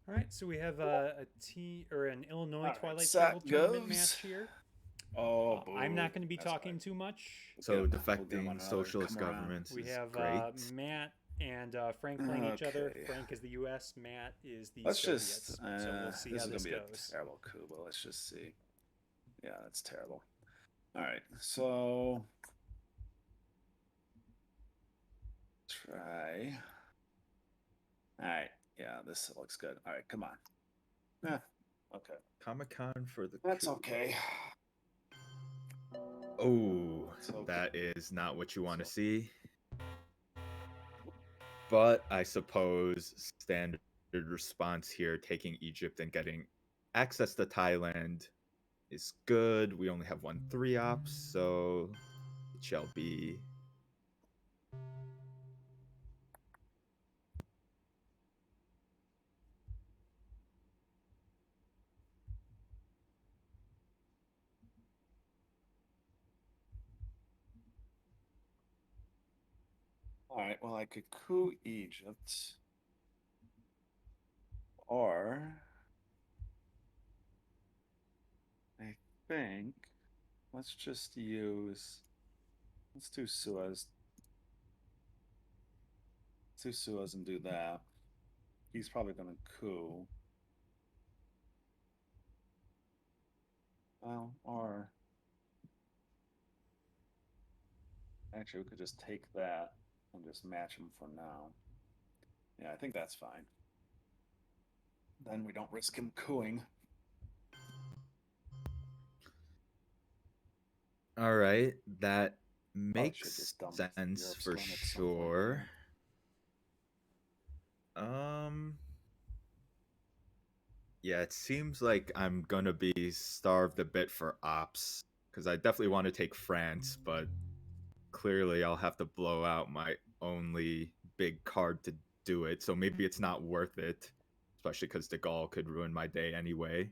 All right, so we have an Illinois All right, Twilight Struggle sack tournament match goes. here. Oh, I'm boo. not going to be That's all right. talking too much. So We'll get him on defecting another socialist come around. governments We is have great. Matt and Frank playing each other. Okay. Frank is the U.S., Matt is the Let's just, Soviets. So we'll see this how is going this to be a goes. terrible coup, but let's just see. Yeah, that's terrible. All right, so try. All right, yeah, this looks good. All right, come on. Okay. Comic-Con for the That's coup. okay. Oh, It's okay. that is not what you want to So, see. But I suppose standard response here, taking Egypt and getting access to Thailand is good. We only have 1 3-op, so it shall be. all right, well, I could coup Egypt, or I think let's just use, let's do Suez. Let's do Suez and do that. He's probably going to coup. Well, or actually, we could just take that and just match him for now. Yeah, I think that's fine. Then we don't risk him cooing. All right, that Probably should makes just dump sense Europe's for going at some point sure. here. Um, yeah, it seems like I'm gonna be starved a bit for ops because I definitely want to take France, but clearly I'll have to blow out my only big card to do it. So maybe it's not worth it, especially because De Gaulle could ruin my day anyway.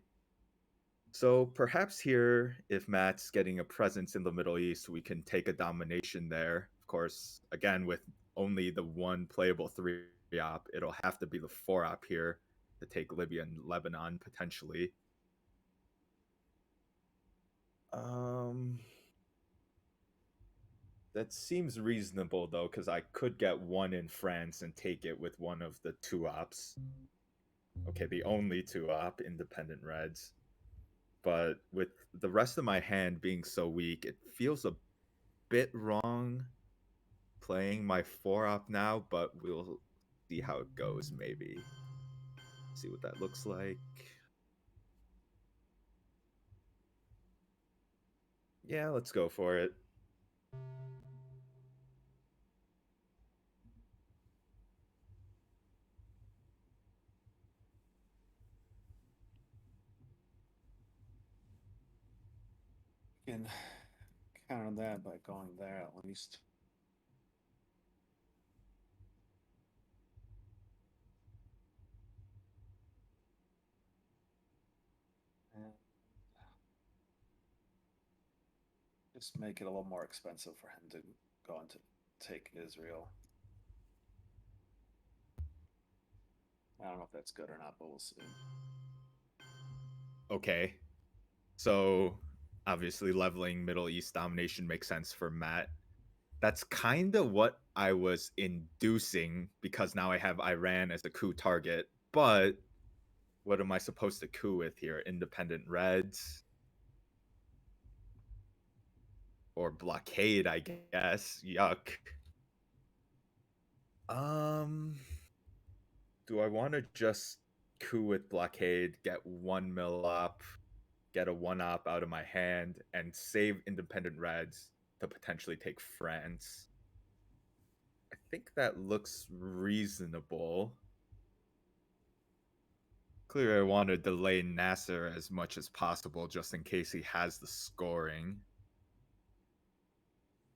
So perhaps here, if Matt's getting a presence in the Middle East, we can take a domination there. Of course, again, with only the one playable 3-op, it'll have to be the 4-op here to take Libya and Lebanon potentially. Um, that seems reasonable though, because I could get one in France and take it with one of the 2-ops. Okay, the only 2-op, independent Reds. But with the rest of my hand being so weak, it feels a bit wrong playing my 4-op now, but we'll see how it goes maybe. See what that looks like. Yeah, let's go for it. You can counter that by going there at least. And just make it a little more expensive for him to go and to take Israel. I don't know if that's good or not, but we'll see. Okay. So obviously leveling Middle East domination makes sense for Matt. That's kind of what I was inducing because now I have Iran as a coup target. But what am I supposed to coup with here? Independent Reds or blockade, I guess. Yuck. Um, do I want to just coup with blockade, get 1 mil op, get a 1-op out of my hand, and save independent Reds to potentially take France? I think that looks reasonable. Clearly, I want to delay Nasser as much as possible just in case he has the scoring.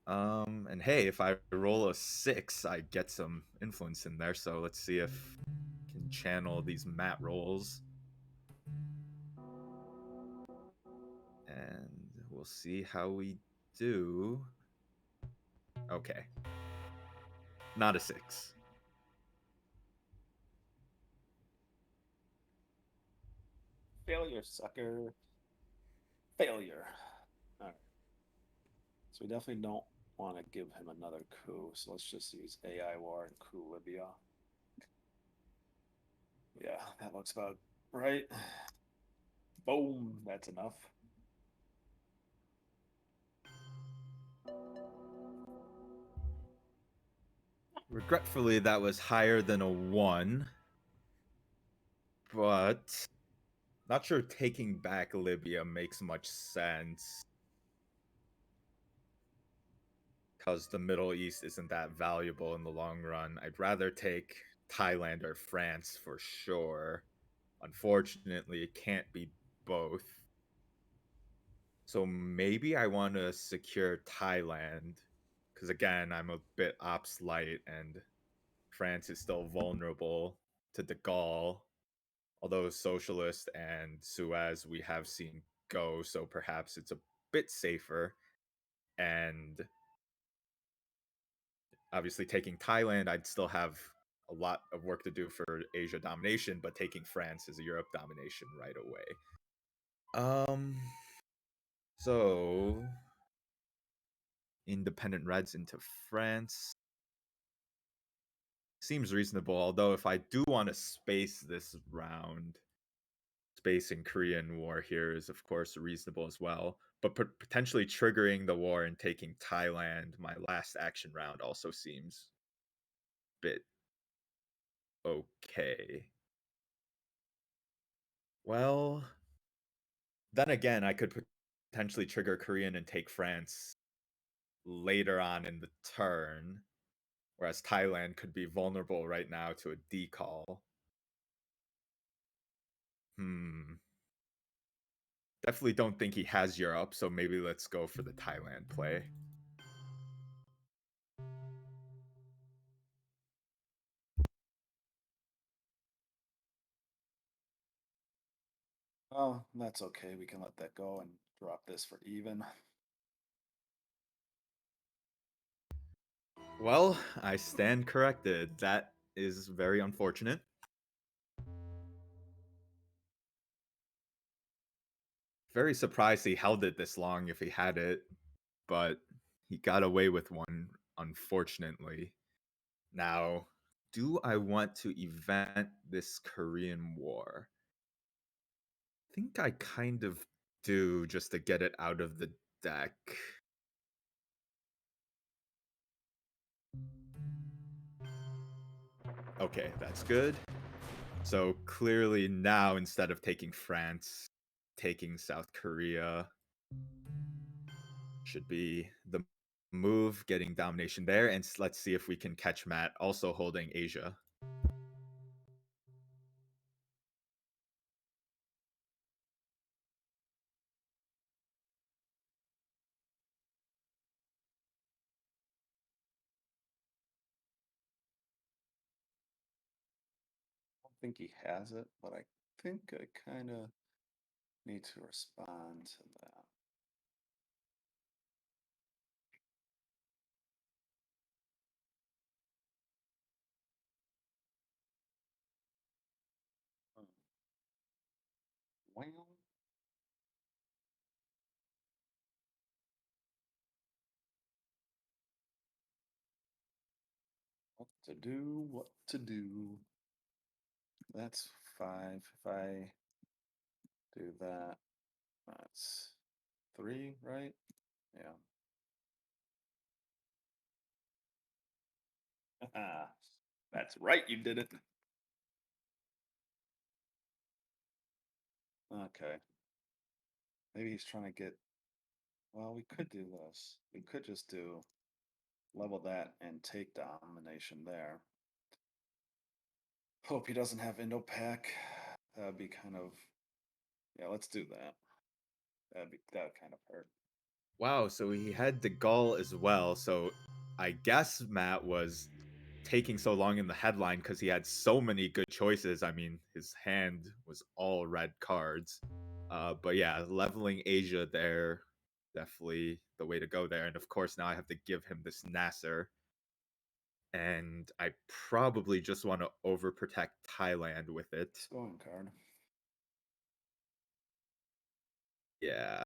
And hey, if I roll a 6, I get some influence in there. So let's see if I can channel these mat rolls. And we'll see how we do. Okay. Not a 6. Failure, sucker. Failure. All right. So we definitely don't want to give him another coup. So let's just use AI war and coup Libya. Yeah, that looks about right. Boom, that's enough. Regretfully, that was higher than a 1. But not sure taking back Libya makes much sense. Because the Middle East isn't that valuable in the long run. I'd rather take Thailand or France for sure. Unfortunately, it can't be both. So maybe I want to secure Thailand. Because again, I'm a bit ops light and France is still vulnerable to De Gaulle. Although Socialist and Suez we have seen go, so perhaps it's a bit safer. And obviously, taking Thailand, I'd still have a lot of work to do for Asia domination, but taking France is a Europe domination right away. So independent Reds into France seems reasonable. Although, if I do want to space this round, spacing Korean War here is, of course, reasonable as well. But potentially triggering the war and taking Thailand, my last action round, also seems a bit okay. Well, then again, I could potentially trigger Korean and take France later on in the turn, whereas Thailand could be vulnerable right now to a decall. Definitely don't think he has Europe, so maybe let's go for the Thailand play. Oh, that's okay. We can let that go and drop this for even. Well, I stand corrected. That is very unfortunate. Very surprised he held it this long if he had it, but he got away with one, unfortunately. Now, do I want to event this Korean War? I think I kind of do, just to get it out of the deck. Okay, that's good. So clearly now, instead of taking France, taking South Korea should be the move, getting domination there. And let's see if we can catch Matt also holding Asia. I don't think he has it, but I think I kind of need to respond to that. Hmm. Well, what to do, what to do. That's 5. If I do that, that's 3, right? Yeah. That's right, you did it. Okay. Maybe he's trying to get. Well, we could do this. We could just do level that and take domination there. Hope he doesn't have Indo-Pac. That'd be kind of. Yeah, let's do that. That would kind of hurt. Wow, so he had De Gaulle as well. So I guess Matt was taking so long in the headline because he had so many good choices. I mean, his hand was all red cards. But yeah, leveling Asia there, definitely the way to go there. And of course, now I have to give him this Nasser. And I probably just want to overprotect Thailand with it. Going card. Yeah.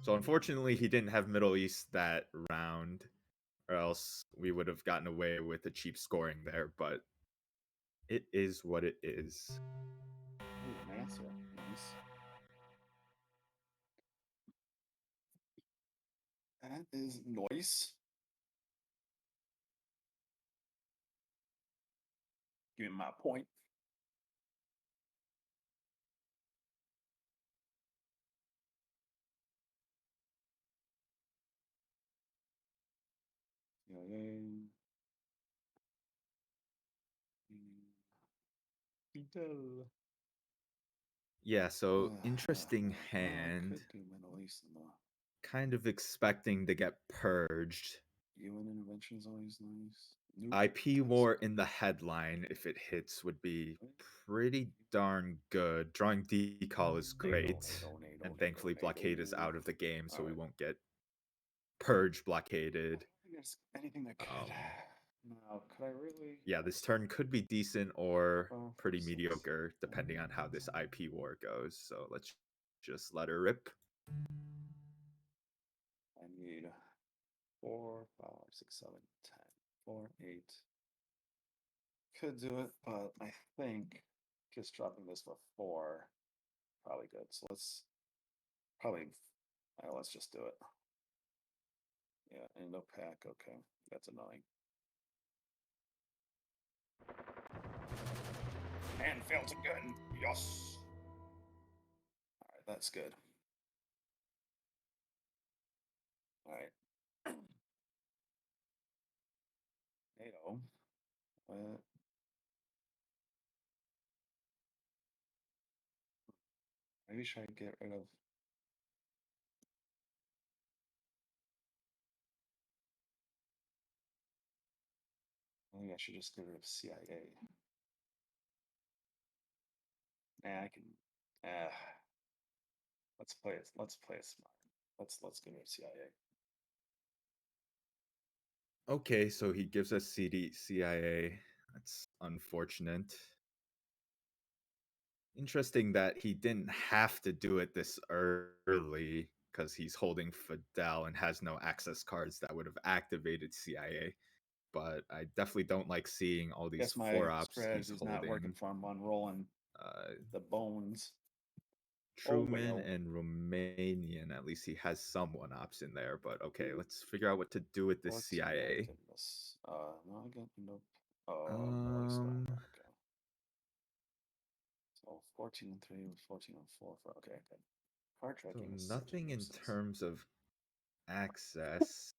So unfortunately, he didn't have Middle East that round, or else we would have gotten away with a cheap scoring there. But it is what it is. Ooh, NASA. Nice. That is noise. Give me my point. Yeah. Beetle. Yeah, so Uh, interesting well, I hand. could do Middle East in the Kind of expecting to get purged. UN intervention is always nice. Nuke. IP That's war in the headline, if it hits, would be pretty darn good. Drawing decall is great. And thankfully, blockade is out of the game, so we Alright. won't get purge blockaded. I think there's anything that could. Now, could I really? Yeah, this turn could be decent or Well, pretty six. mediocre, depending on how this IP war goes. So let's just let her rip. I need 4, 5, 6, 7, 10. 4, 8. Could do it, but I think just dropping this for 4 probably good. So let's probably let's just do it. Yeah, and no pack. Okay, that's annoying. And fails again. Yes. All right, that's good. All right. NATO. Maybe should I get rid of? Maybe I should just get rid of CIA. Nah, I can. Let's play it. Let's play it smart. Let's get rid of CIA. Okay, so he gives us CIA. That's unfortunate. Interesting that he didn't have to do it this early because he's holding Fidel and has no access cards that would have activated CIA. But I definitely don't like seeing all these Guess my 4-ops he's strategy is not working holding. for him on rolling Uh, the bones. Truman well. and Romanian, at least he has some 1-ops in there. But okay, let's figure out what to do with this CIA. No, again, nope. Middle East, okay. So 14 and 3 with 14 and 4 for okay, good. Card So tracking is such a nothing in nuisance. terms of access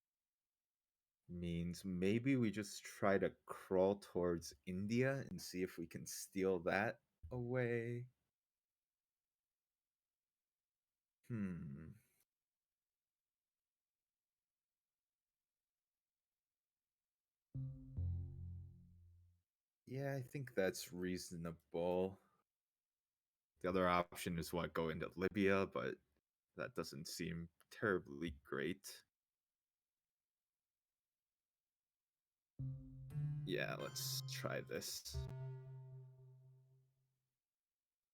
means maybe we just try to crawl towards India and see if we can steal that away. Yeah, I think that's reasonable. The other option is what, go into Libya, but that doesn't seem terribly great. Yeah, let's try this.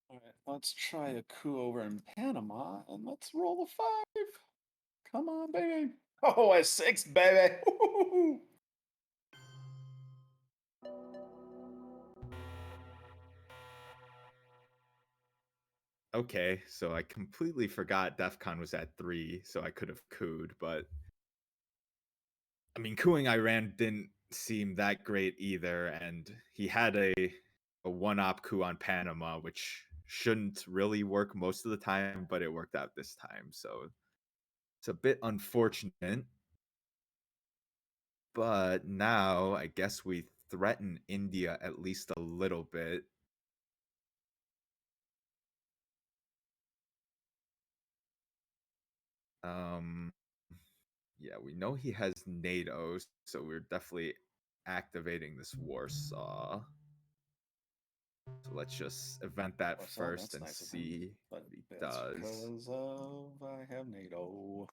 All right, let's try a coup over in Panama and let's roll a 5. Come on, baby. Oh, a 6, baby. Okay, so I completely forgot DEF CON was at 3, so I could have cooed, but I mean, cooing Iran didn't seem that great either, and he had a 1-op coup on Panama, which shouldn't really work most of the time, but it worked out this time, so it's a bit unfortunate. But now I guess we threaten India at least a little bit. Yeah, we know he has NATO, so we're definitely activating this Warsaw. So let's just event that Warsaw, first that's and nice of him, see but what he that's does. because of I have NATO.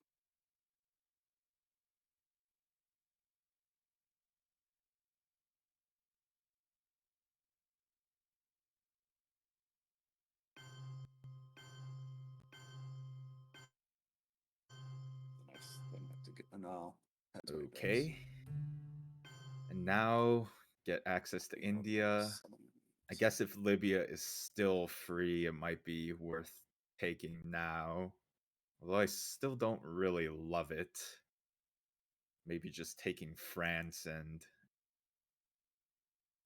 No. That's what it does. Okay. And now get access to India. I guess if Libya is still free, it might be worth taking now. Although I still don't really love it. Maybe just taking France and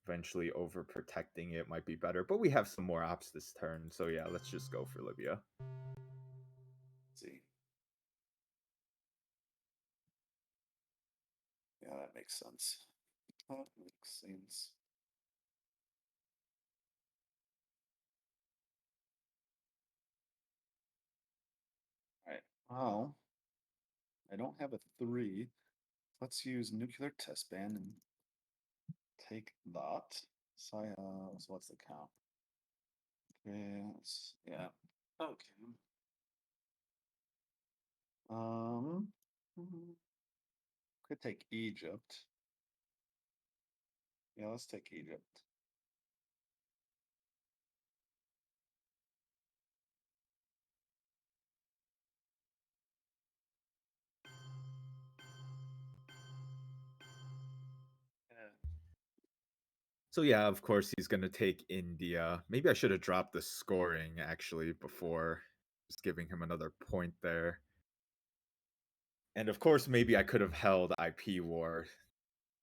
eventually overprotecting it might be better. But we have some more ops this turn, so yeah, let's just go for Libya. Let's see. Yeah, that makes sense. That makes sense. Alright, well, I don't have a 3. Let's use nuclear test ban and take that. So what's the count? Yeah. Okay. Mhm. Could take Egypt. Yeah, let's take Egypt. Yeah. So yeah, of course he's gonna take India. Maybe I should have dropped the scoring actually before just giving him another point there. And of course, maybe I could have held IP war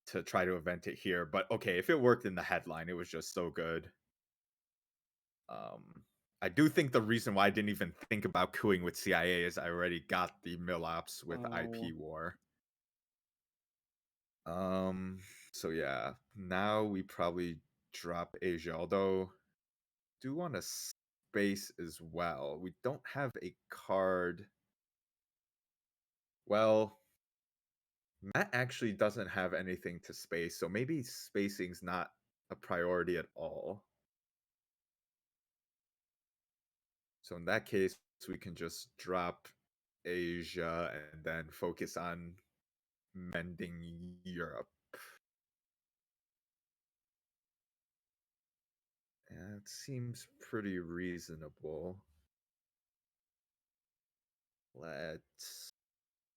to try to event it here. But okay, if it worked in the headline, it was just so good. I do think the reason why I didn't even think about cooing with CIA is I already got the Milops with Oh. IP war. So yeah, now we probably drop Asia, although do want a space as well. We don't have a card. Well, Matt actually doesn't have anything to space, so maybe spacing's not a priority at all. So in that case, we can just drop Asia and then focus on mending Europe. Yeah, it seems pretty reasonable. Let's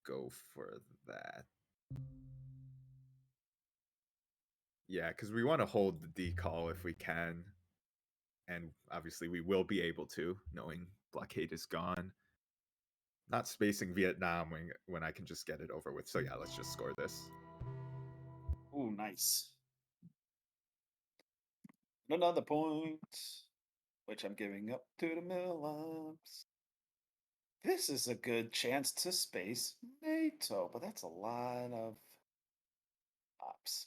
go for that. Yeah, because we want to hold the decall if we can. And obviously we will be able to, knowing blockade is gone. Not spacing Vietnam when I can just get it over with. So yeah, let's just score this. Ooh, nice. Another point, which I'm giving up to the Milops. This is a good chance to space NATO, but that's a lot of ops.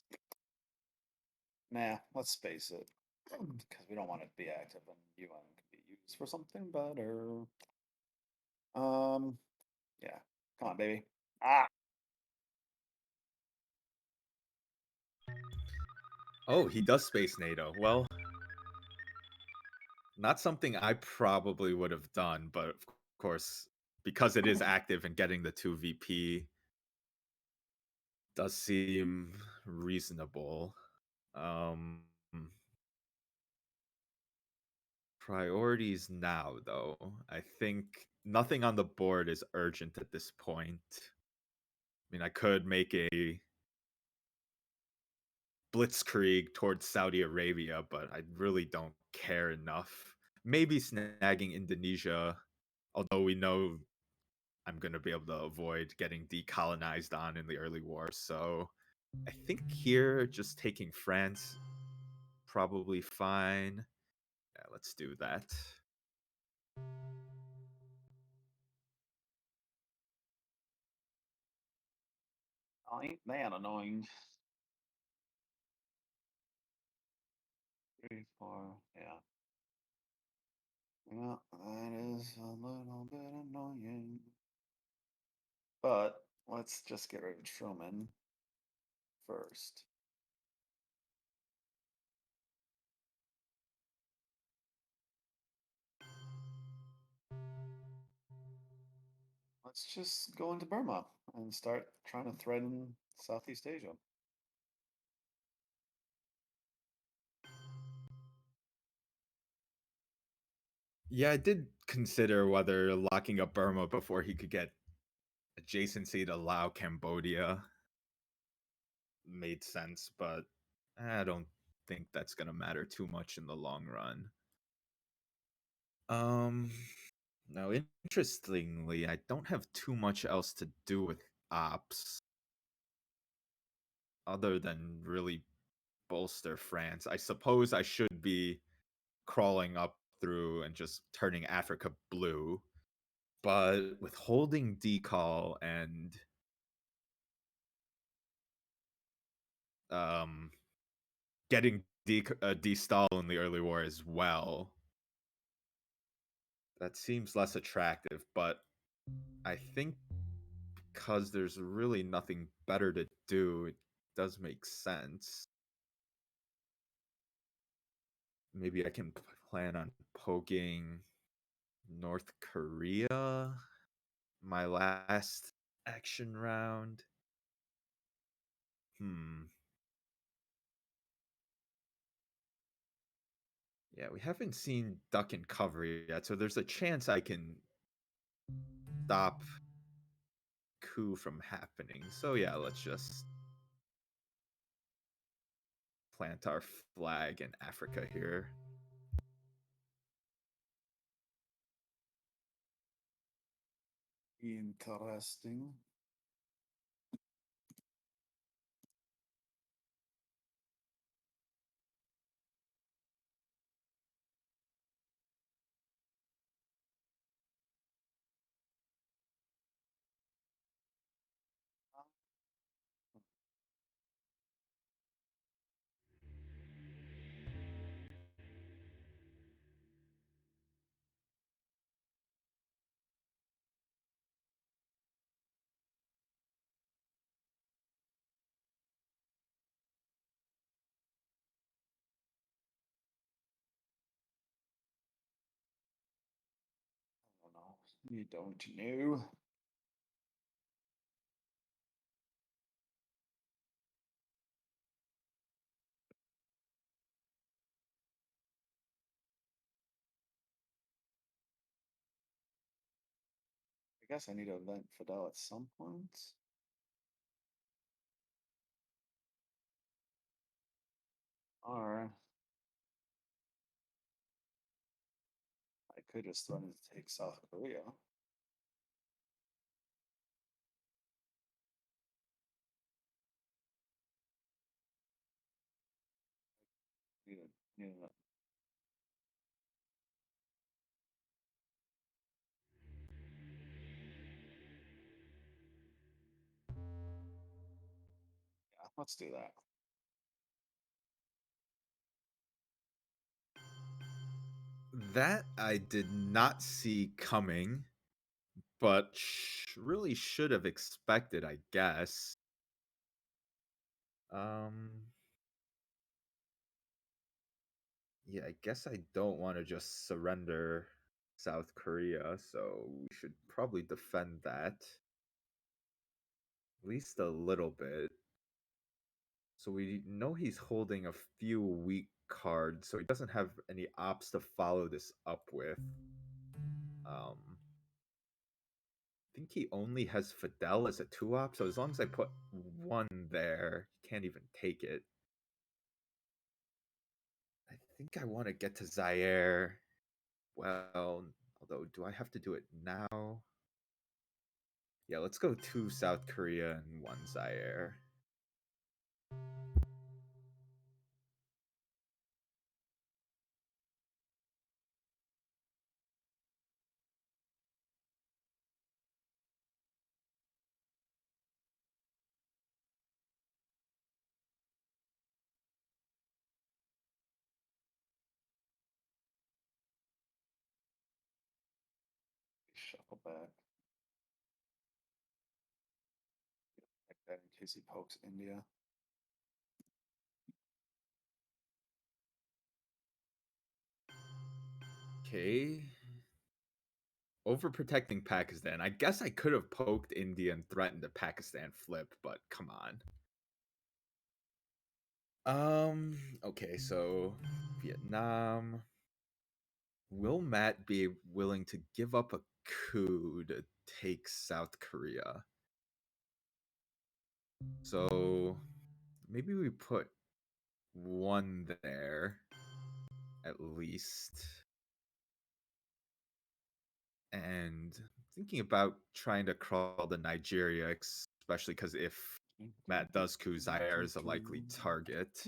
Nah, let's space it. Because we don't want it to be active and UN can be used for something better. Yeah. Come on, baby. Ah! Oh, he does space NATO. Well, not something I probably would have done, but of course, because it is active and getting the 2 VP does seem reasonable. Priorities now, though. I think nothing on the board is urgent at this point. I mean, I could make a blitzkrieg towards Saudi Arabia, but I really don't care enough. Maybe snagging Indonesia, although we know I'm going to be able to avoid getting decolonized on in the early war. So I think here, just taking France, probably fine. Yeah, let's do that. Ain't that annoying? 3, 4, yeah. Yeah, that is a little bit annoying. But let's just get rid of Truman first. Let's just go into Burma and start trying to threaten Southeast Asia. Yeah, I did consider whether locking up Burma before he could get adjacency to Lao, Cambodia made sense, but I don't think that's gonna matter too much in the long run. Um, Now interestingly, I don't have too much else to do with ops other than really bolster France. I suppose I should be crawling up through and just turning Africa blue, but with holding decal and um getting de-stall in the early war as well, that seems less attractive, but I think because there's really nothing better to do, it does make sense. Maybe I can plan on poking North Korea my last action round. Yeah, we haven't seen duck and cover yet, so there's a chance I can stop coup from happening. So yeah, let's just plant our flag in Africa here. Interesting. I don't know. You don't know. I guess I need to event Fidel at some point. Or I could just threaten to take South Korea. Need a, need a, yeah, let's do that. That I did not see coming, but really should have expected, I guess. Yeah, I guess I don't want to just surrender South Korea, so we should probably defend that. At least a little bit. So we know he's holding a few weak cards, so he doesn't have any ops to follow this up with. I think he only has Fidel as a 2-op, so as long as I put one there, he can't even take it. I think I want to get to Zaire. Well, although, do I have to do it now? Yeah, let's go 2 South Korea and 1 Zaire. Shuffle back. Like that in case he pokes India. Okay. Overprotecting Pakistan. I guess I could have poked India and threatened a Pakistan flip, but come on. Okay, so Vietnam. Will Matt be willing to give up a coup to take South Korea? So maybe we put one there at least. And thinking about trying to crawl to Nigeria, especially because if Matt does coup, Zaire is a likely target.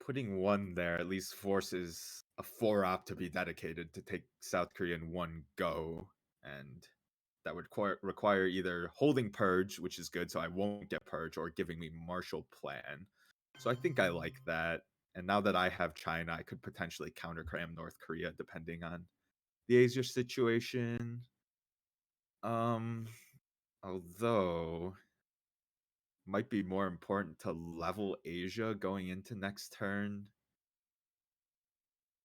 Putting one there at least forces a 4-op to be dedicated to take South Korea in one go. And that would require either holding Purge, which is good, so I won't get Purge, or giving me Marshall Plan. So I think I like that. And now that I have China, I could potentially counter-cram North Korea, depending on the Asia situation. Although might be more important to level Asia going into next turn.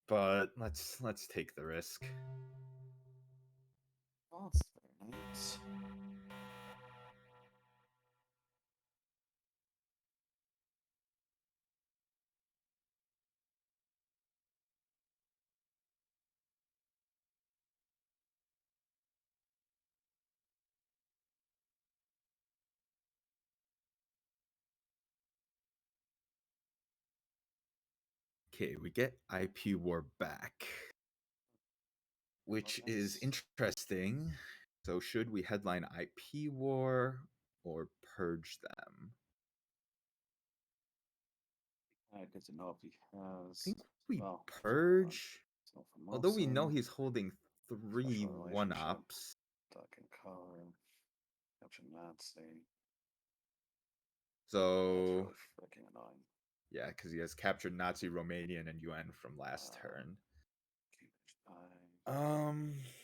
But let's take the risk. Oh, that's very nice. Okay, we get IP war back, which is Nice. interesting. So should we headline IP war or purge them? Good to know if he I has. think we Well, purge. so Although we know Formosan, he's holding 3 special relationship, 1-ops. duck and cover, capture Nazi. That's So really freaking annoying. yeah, because he has captured Nazi, Romanian, and UN from last turn.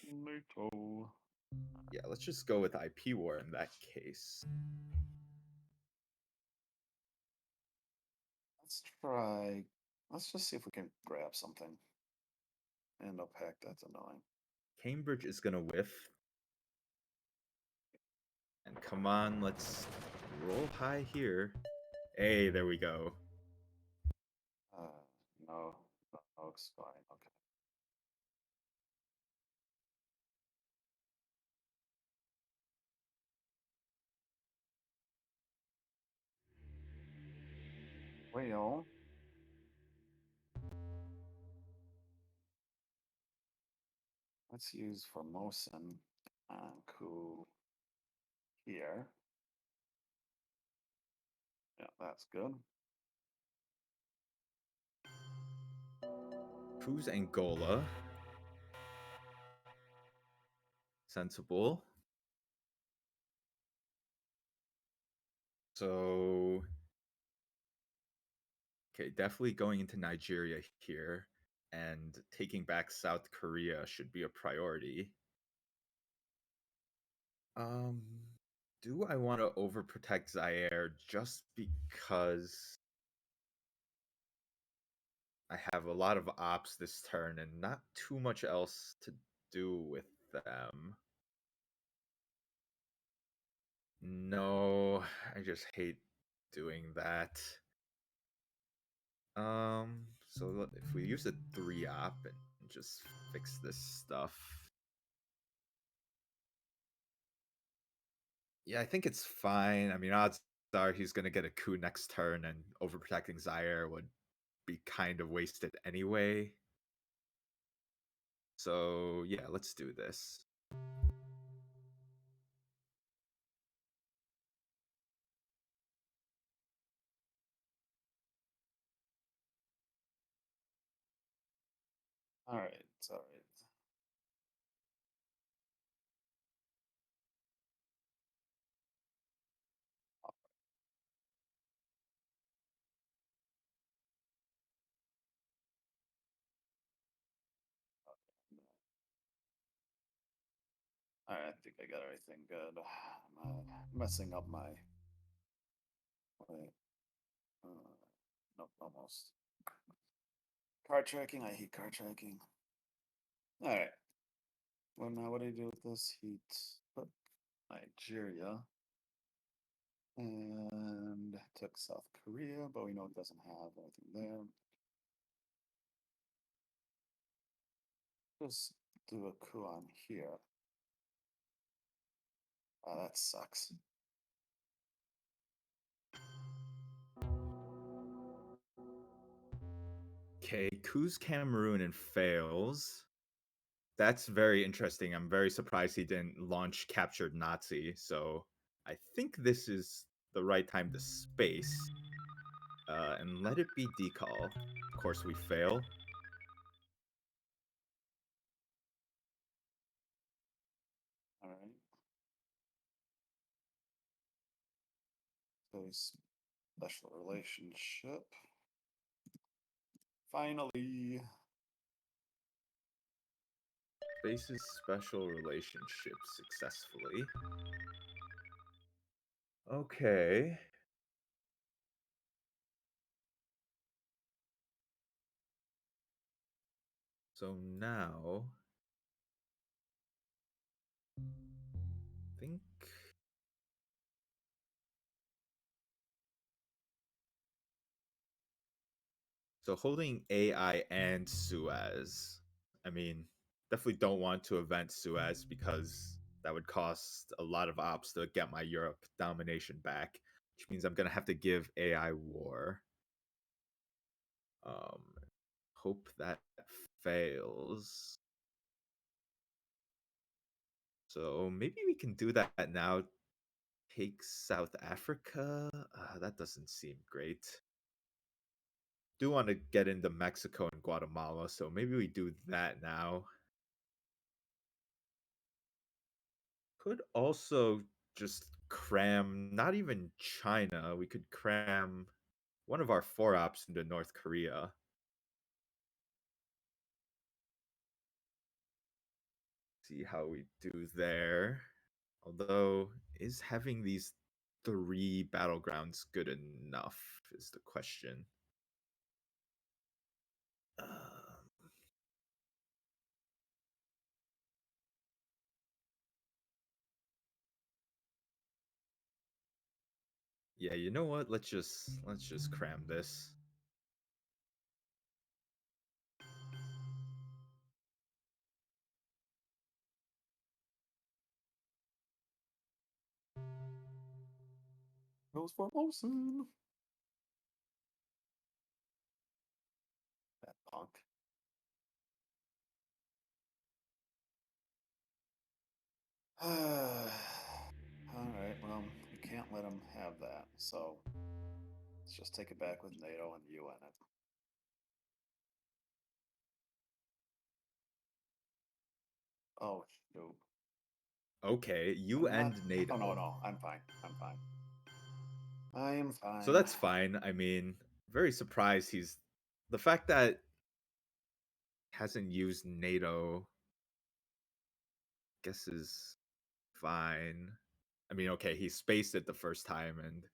NATO. Yeah, let's just go with IP war in that case. Let's try. Let's just see if we can grab something. And a pack that's annoying. Cambridge is gonna whiff. And come on, let's roll high here. Hey, there we go. No, no, it's fine. Okay. Well, let's use Formosan and coup here. Yeah, that's good. Who's Angola? Sensible. So okay, definitely going into Nigeria here, and taking back South Korea should be a priority. Do I want to overprotect Zaire just because I have a lot of ops this turn and not too much else to do with them? No, I just hate doing that. So if we use a 3-op and just fix this stuff. Yeah, I think it's fine. I mean, odds are he's gonna get a coup next turn, and overprotecting Zaire would be kind of wasted anyway. So yeah, let's do this. All right, all right. All right, I think I got everything good. I'm messing up my. Wait, nope, almost. Card tracking. I hate card tracking. All right. Well, now what do you do with this? Heat took Nigeria and took South Korea, but we know it doesn't have anything there. Just do a coup on here. Oh, that sucks. Okay, coups Cameroon and fails. That's very interesting. I'm very surprised he didn't launch captured Nazi. So I think this is the right time to space. And let it be decall. Of course, we fail. All right. So special relationship. Finally. Spaces special relationship successfully. Okay. So now, I think so. Holding AI and Suez. I mean, definitely don't want to event Suez because that would cost a lot of ops to get my Europe domination back, which means I'm gonna have to give AI war. Um, hope that fails. So maybe we can do that now. Take South Africa. That doesn't seem great. Do want to get into Mexico and Guatemala, so maybe we do that now. Could also just cram, not even China, we could cram one of our 4 ops into North Korea. See how we do there. Although, is having these 3 battlegrounds good enough is the question. Yeah, you know what? Let's just cram this. Goes for Olsen. That punk. All right, well, we can't let him have that, so let's just take it back with NATO and the UN. Oh, shoot. Okay, you I'm not. end NATO. Oh, no, I'm fine. I'm fine. I am fine. So that's fine. I mean, very surprised he's the fact that hasn't used NATO, I guess is fine. I mean, okay, he spaced it the first time and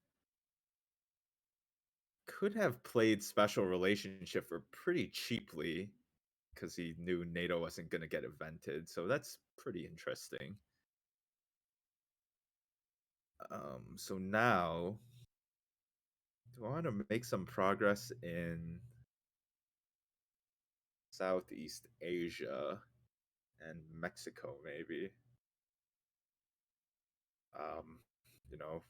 could have played special relationship for pretty cheaply because he knew NATO wasn't going to get evented. So that's pretty interesting. So now, do I want to make some progress in Southeast Asia and Mexico, maybe? Um, you know,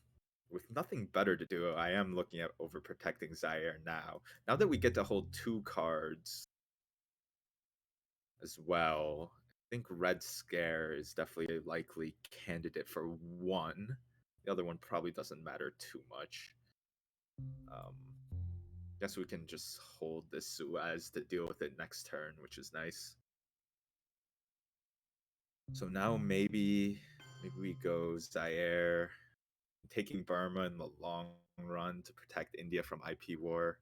with nothing better to do, I am looking at overprotecting Zaire now. Now that we get to hold 2 cards as well, I think Red Scare is definitely a likely candidate for 1. The other one probably doesn't matter too much. Guess we can just hold this Suez to deal with it next turn, which is nice. So now maybe we go Zaire, taking Burma in the long run to protect India from IP war.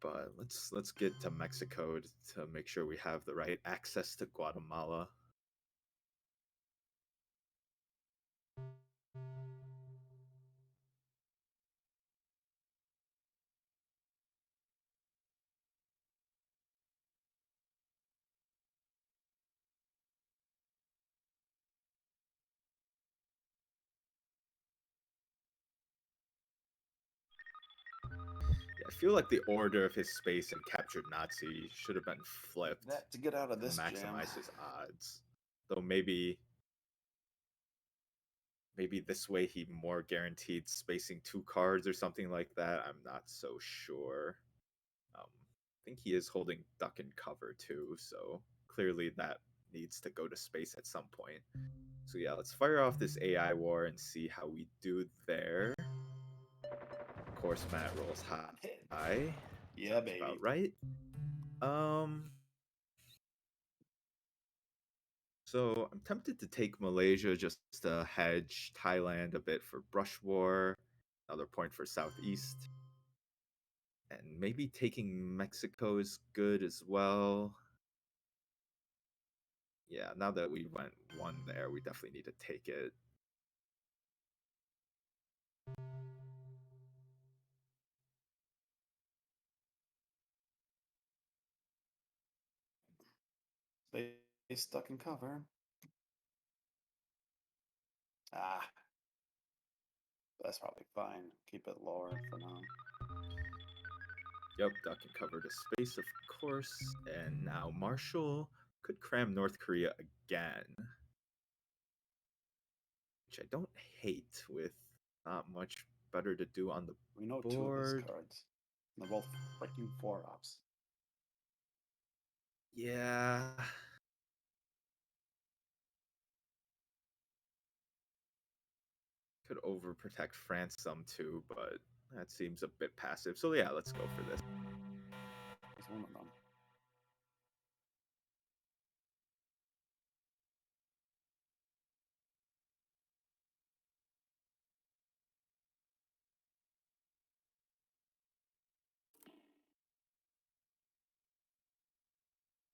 But let's get to Mexico to make sure we have the right access to Guatemala. Yeah, I feel like the order of his space and captured Nazi should have been flipped That to get out of to this jam. maximize his odds. Though maybe this way he more guaranteed spacing 2 cards or something like that. I'm not so sure. think he is holding duck and cover too, so clearly that needs to go to space at some point. So yeah, let's fire off this AI war and see how we do there. Of course, Matt rolls high. Yeah, Sounds baby. about right. So I'm tempted to take Malaysia just to hedge Thailand a bit for brush war, another point for Southeast. And maybe taking Mexico is good as well. Yeah, now that we went one there, we definitely need to take it. Stay stuck in cover. Ah, that's probably fine. Keep it lower for now. Yep, duck and cover to space, of course. And now Marshall could cram North Korea again. Which I don't hate, with not much better to do on the We know board. two of these cards. They're both freaking 4-ups. Yeah. Could overprotect France some too, but that seems a bit passive. So yeah, let's go for this. There's one of them.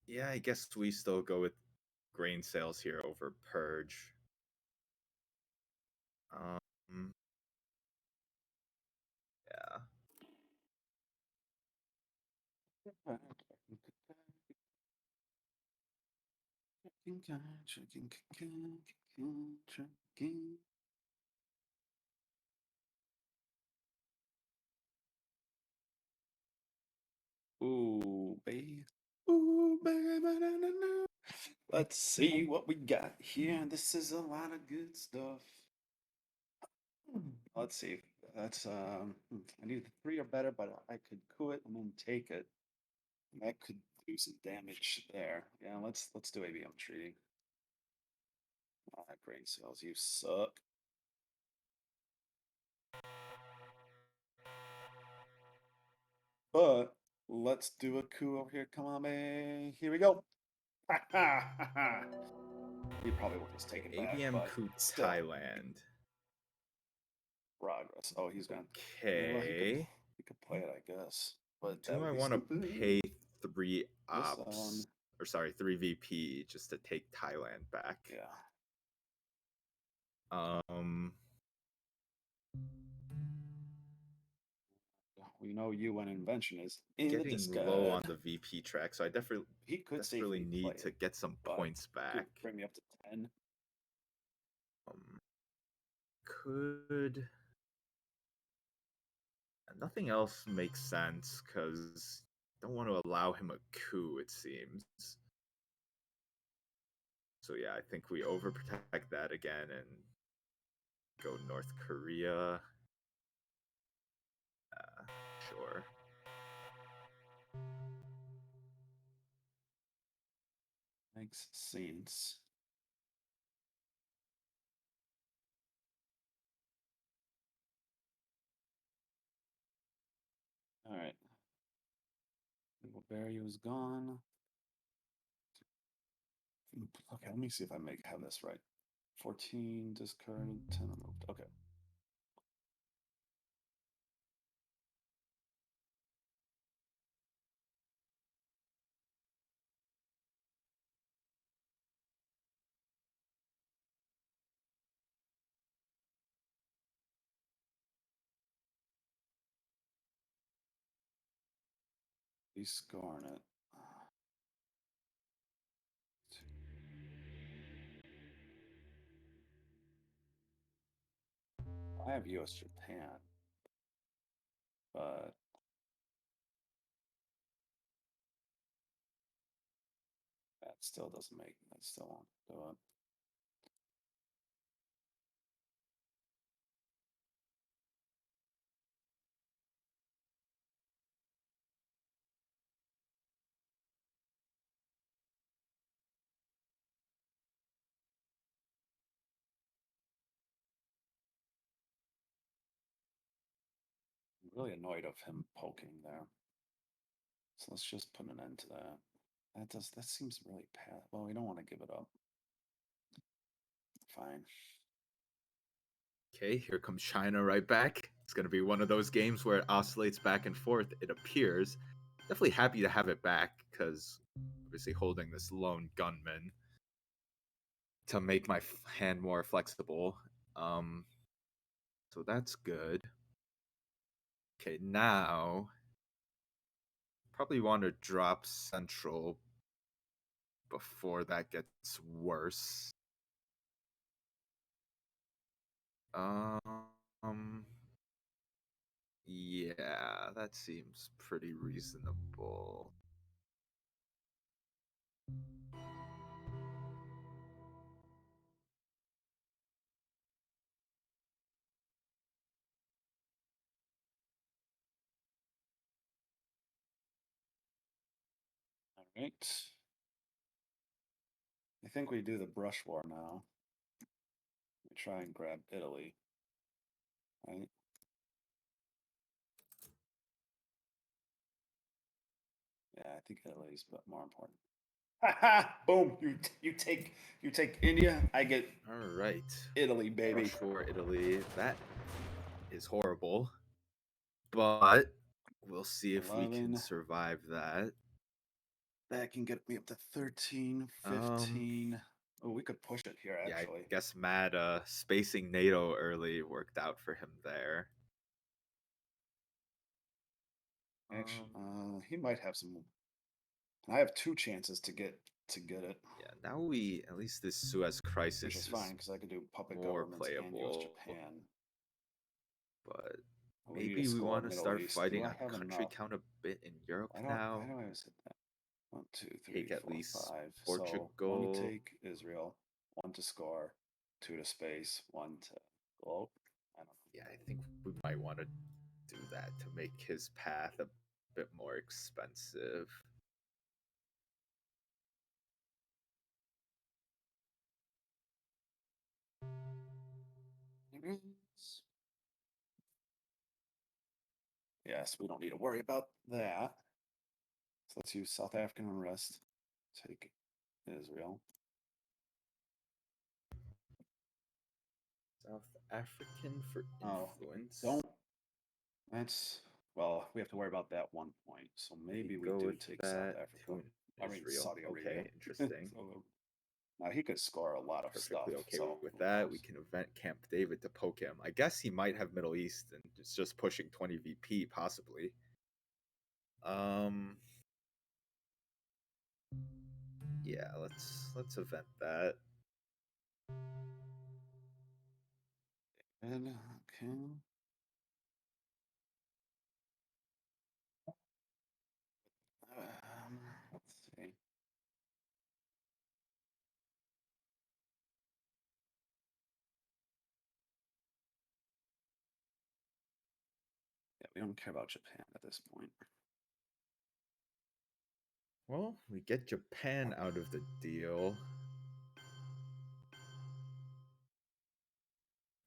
Yeah, I guess we still go with grain sales here over purge. Yeah. Ooh, baby. Ooh, baby. Let's see what we got here. This is a lot of good stuff. Let's see. That's I need 3 or better, but I could coup it and then take it. That could do some damage there. Yeah, let's do ABM treating. Grain sales, you suck. But let's do a coup over here. Come on, man. Here we go. He probably will just take it back. ABM But coup still, Thailand. progress. Oh, he's gonna. Okay. Well, he could play it, I guess. But that Do would I be want to stupid. pay 3 This, ops? Or sorry, 3 VP just to take Thailand back? Yeah. We know UN invention is in the Getting discard. low on the VP track, so I He could desperately safely need play to it, get some but points could back. bring me up to 10. Could nothing else makes sense because don't want to allow him a coup, it seems. So yeah, I think we overprotect that again and go North Korea. Sure. Makes sense. All right. Barry was gone. Okay, let me see if I have this right. 14 discarded, 10 removed. Okay. Scarn it. I have US Japan, but that still doesn't make that still won't do it. really annoyed of him poking there. So let's just put an end to that. That seems really bad. Well, we don't want to give it up. Fine. Okay, here comes China right back. It's going to be one of those games where it oscillates back and forth, it appears. Definitely happy to have it back, because obviously holding this lone gunman to make my hand more flexible. So that's good. Okay, now probably want to drop central before that gets worse. Yeah, that seems pretty reasonable. All right. I think we do the brush war now. We try and grab Italy. Right? Yeah, I think Italy's but more important. Boom! You take India. I get All right. Italy, baby. Rush for Italy. That is horrible. But we'll see if we 11. can survive that. That can get me up to 13, 15. Oh, we could push it here, Yeah, actually. I guess Matt spacing NATO early worked out for him there. Actually, he might have some. I have 2 chances to get it, Yeah, now we at least this Suez crisis which is is fine because I could do puppet more governments and U.S. playable. Japan. But We need to maybe we score want to Middle start East. fighting Do I on have country enough? count a bit in Europe Why now. do I always hit that? 1, 2, 3, Take at 4, least 5. Portugal. So 1 to take Israel, 1 to score, 2 to space, 1 to globe. I don't know. Yeah, I think we might want to do that to make his path a bit more expensive. Yes, we don't need to worry about that. So let's use South African unrest. Take Israel. South African for Oh, influence. That's well, we have to worry about that 1 point. So maybe we go do with take that South Africa. to I mean Israel. Saudi Arabia. Okay, interesting. So, now he could score a lot of Perfectly stuff. okay So with who that. knows? We can event Camp David to poke him. I guess he might have Middle East and it's just pushing 20 VP possibly. Yeah, let's event that. And okay. Let's see. Yeah, we don't care about Japan at this point. Well, we get Japan out of the deal.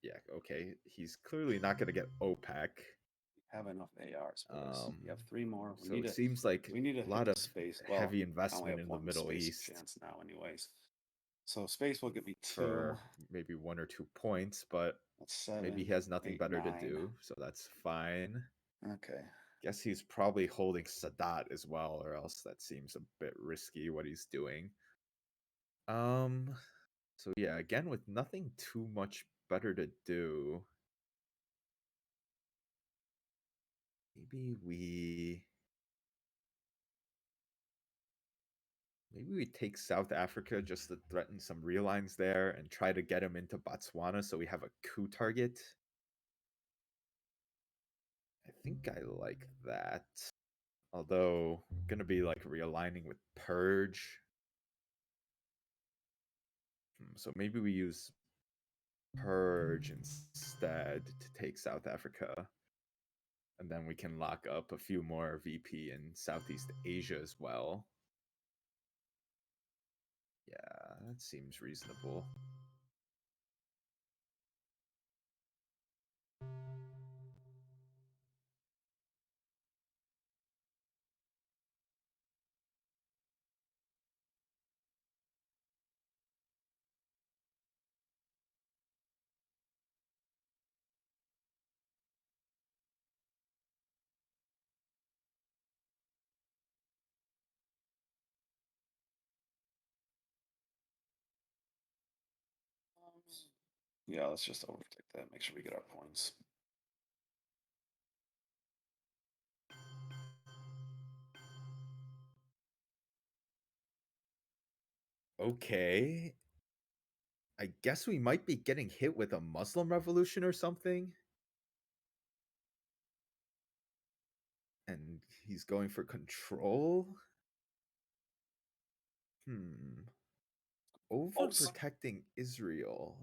Yeah, okay. He's clearly not going to get OPEC. We have enough ARs for this. We have 3 more. So it seems like we need to a lot hit of the space. heavy Well, I only investment have in the 1 Middle space East chance now, anyways. So space will get me 2. for maybe 1 or 2 points, but That's 7. maybe he has nothing 8, better 9. to do, so that's fine. Okay. Guess he's probably holding Sadat as well, or else that seems a bit risky what he's doing. So yeah, again with nothing too much better to do. Maybe we take South Africa just to threaten some relines there and try to get him into Botswana so we have a coup target. I think I like that. Although, I'm going to be like realigning with Purge. So maybe we use Purge instead to take South Africa. And then we can lock up a few more VP in Southeast Asia as well. Yeah, that seems reasonable. Yeah, let's just overtake that. Make sure we get our points. Okay. I guess we might be getting hit with a Muslim revolution or something. And he's going for control. Overprotecting Israel.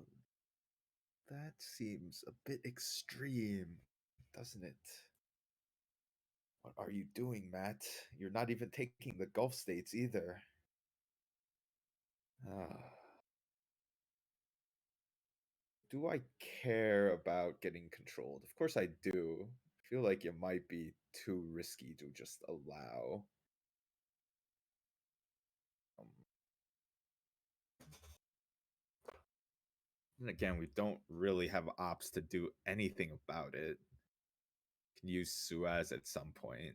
That seems a bit extreme, doesn't it? What are you doing, Matt? You're not even taking the Gulf states either. Do I care about getting controlled? Of course I do. I feel like it might be too risky to just allow. And again, we don't really have ops to do anything about it. Can use Suez at some point.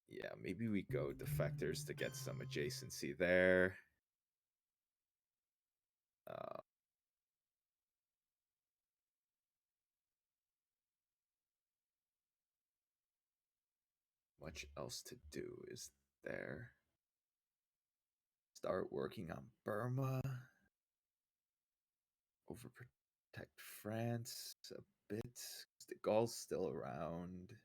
Yeah, maybe we go defectors to get some adjacency there. Much else to do is there. Start working on Burma. Overprotect France a bit. 'Cause the Gauls still around.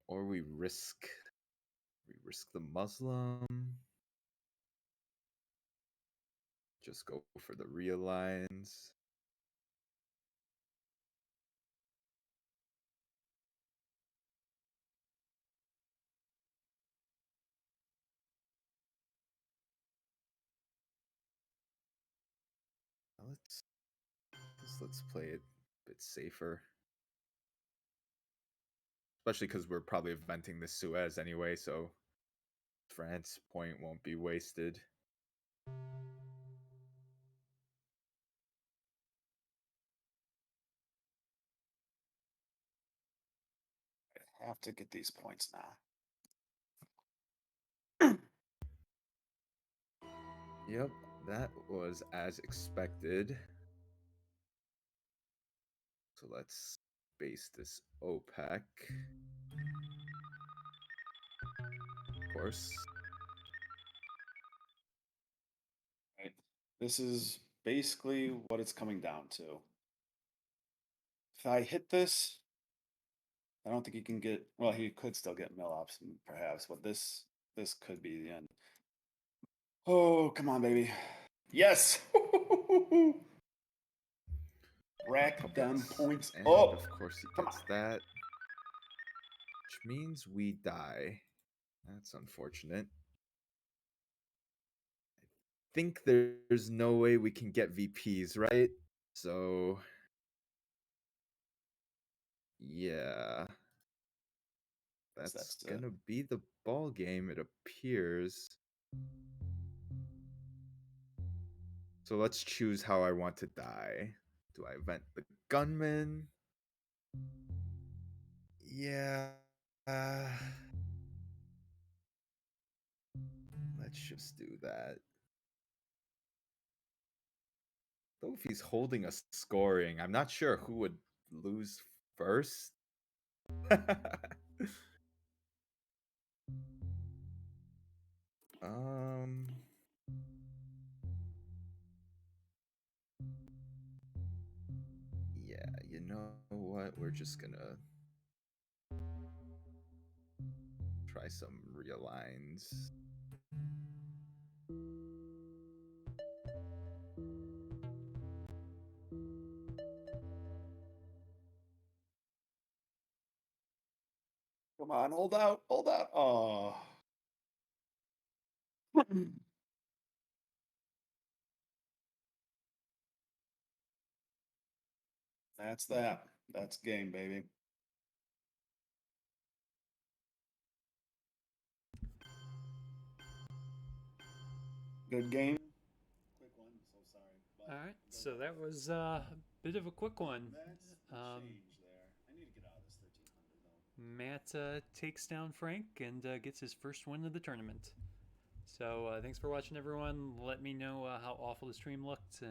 Or we risk the Muslim. Just go for the realigns. Let's play it a bit safer. Especially because we're probably eventing the Suez anyway, so France point won't be wasted. I have to get these points now. Yep, that was as expected. So let's base this OPEC. Of course. Right. This is basically what it's coming down to. If I hit this, I don't think he can get. Well, he could still get mill ops, perhaps, but this could be the end. Oh, come on, baby! Yes. Rack them points and up. of course he gets that. Which means we die. That's unfortunate. I think there's no way we can get VPs, right? So yeah. That's gonna be the ball game, it appears. So let's choose how I want to die. Do I event the gunman? Yeah. Let's just do that. Though if he's holding us scoring, I'm not sure who would lose first. Yeah, you know what? We're just gonna try some realigns. Come on, hold out, hold out. Oh. That's that. That's game, baby. Good game. Quick one. So sorry. All right, so that was a bit of a quick one. That's the change there. I need to get out of this 1300 though. Matt takes down Frank and gets his first win of the tournament. So thanks for watching, everyone. Let me know how awful the stream looked,